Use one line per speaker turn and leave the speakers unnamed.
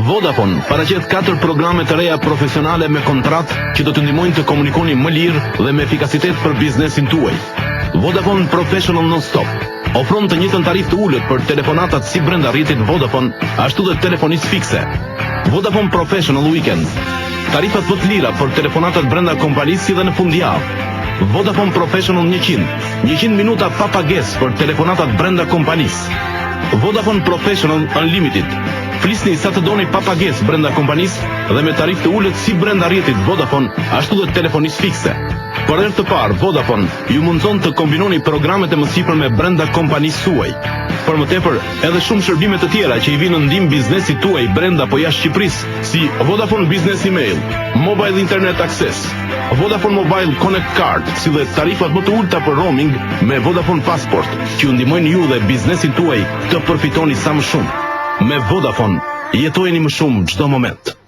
Vodafone paraqet 4 programe të reja profesionale me kontratë që do të ndihmojnë të komunikoni më lirë dhe me efikasitet për biznesin tuaj. Vodafone Professional Non-Stop ofron të njëjtën tarifë të ulët për telefonatat si brenda rrjetit Vodafone, ashtu dhe telefonisë fikse. Vodafone Professional Weekend. Tarifat më të lira për telefonatat brenda kompanisë si dhe në fundjavë. Vodafone Professional 100 minuta pa pagesë për telefonatat brenda kompanisë. Vodafone Professional Unlimited. Flisni sa të doni pa pagesë brenda kompanisë dhe me tarifë të ulët si brenda rrjetit Vodafone, ashtu dhe telefonisë fikse. Për herë të parë, Vodafone ju mundson të kombinoni programet e mësipërme brenda kompanisë suaj. Për më tepër, edhe shumë shërbime të tjera që i vinë në ndihmë biznesit tuaj brenda apo jashtë Shqipërisë, si Vodafone Business Email, Mobile Internet Access, Vodafone Mobile Connect Card, si dhe tarifat më të ulta për roaming me Vodafone Passport, që ju ndihmojnë ju dhe biznesin tuaj të përfitoni sa më shumë. Me Vodafone, jetojeni më shumë çdo moment.